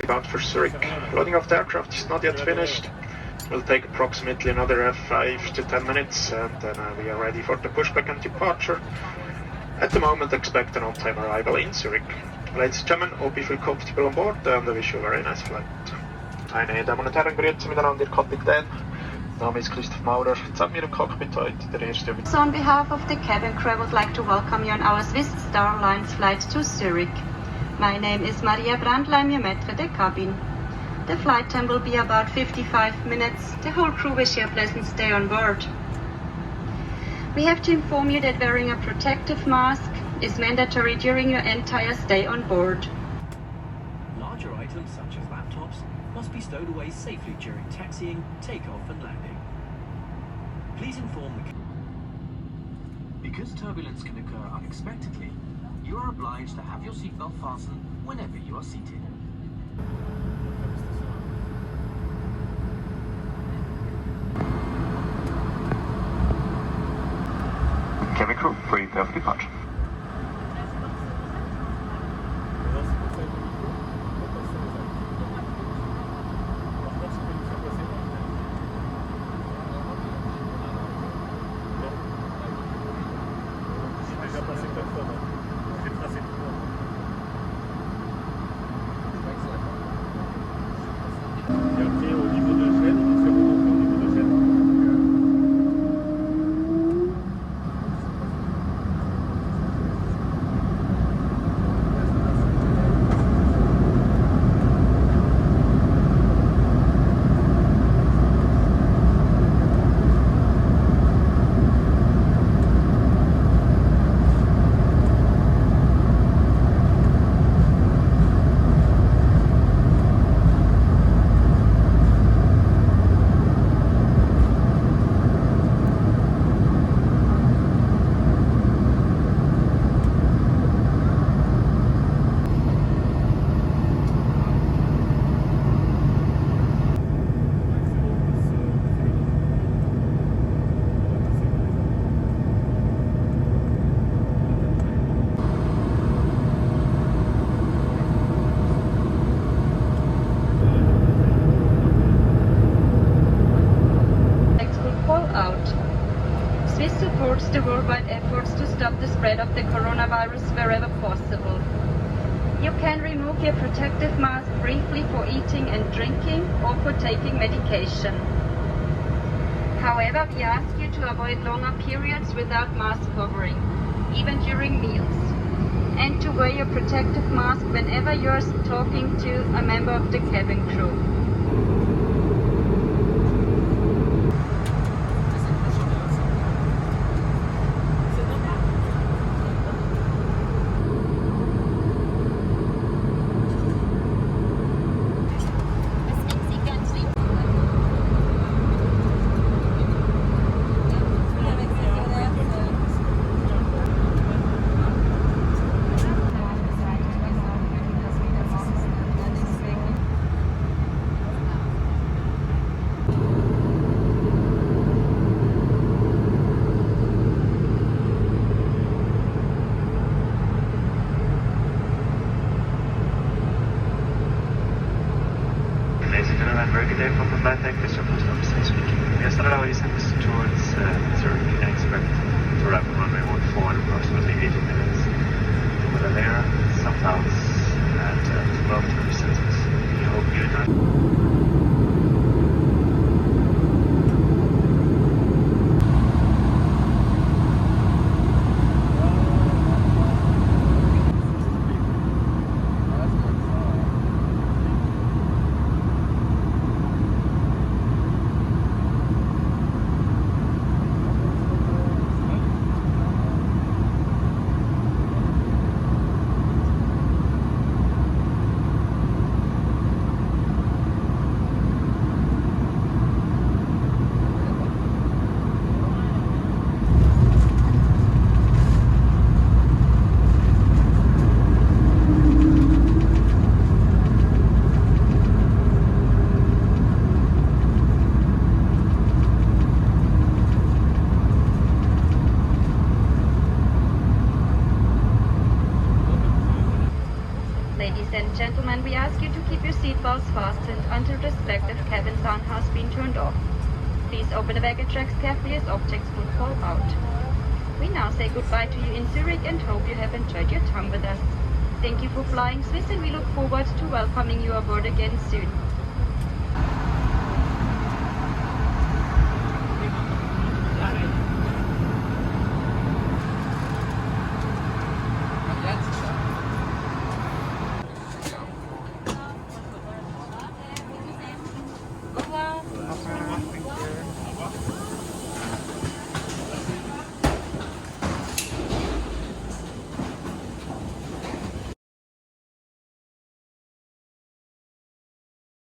bound for Zurich. Loading of the aircraft is not yet finished. It will take approximately another 5 to 10 minutes, and then we are ready for the pushback and departure. At the moment, expect an on-time arrival in Zurich. Ladies and gentlemen, hope you feel comfortable on board, and I wish you a very nice flight. Meine Damen und Herren, grüezi miteinander, Ihr Kapitän. Mein Name ist Christoph Maurer. Zusammen mit dem Cockpit heute der erste. So on behalf of the cabin crew, I would like to welcome you on our Swiss Star Alliance flight to Zurich. My name is Maria Brandl, I'm your maître de cabine. The flight time will be about 55 minutes. The whole crew wish you a pleasant stay on board. We have to inform you that wearing a protective mask is mandatory during your entire stay on board. Larger items such as laptops must be stowed away safely during taxiing, takeoff and landing. Please inform the... Because turbulence can occur unexpectedly, you are obliged to have your seatbelt fastened whenever you are seated. Cabin crew, prepare for departure. Swiss supports the worldwide efforts to stop the spread of the coronavirus wherever possible. You can remove your protective mask briefly for eating and drinking or for taking medication. However, we ask you to avoid longer periods without mask covering, even during meals, and to wear your protective mask whenever you are talking to a member of the cabin crew. Day from the flight deck, this is your first officer speaking. Yesterday we sent this towards Zurich and expect to arrive on runway 14 in approximately 80 minutes. Over there, some clouds and 12 degree Celsius. We hope you enjoy. seatbelts fastened until the respective cabin sound has been turned off. Please open the baggage racks carefully as objects would fall out. We now say goodbye to you in Zurich and hope you have enjoyed your time with us. Thank you for flying Swiss, and we look forward to welcoming you aboard again soon.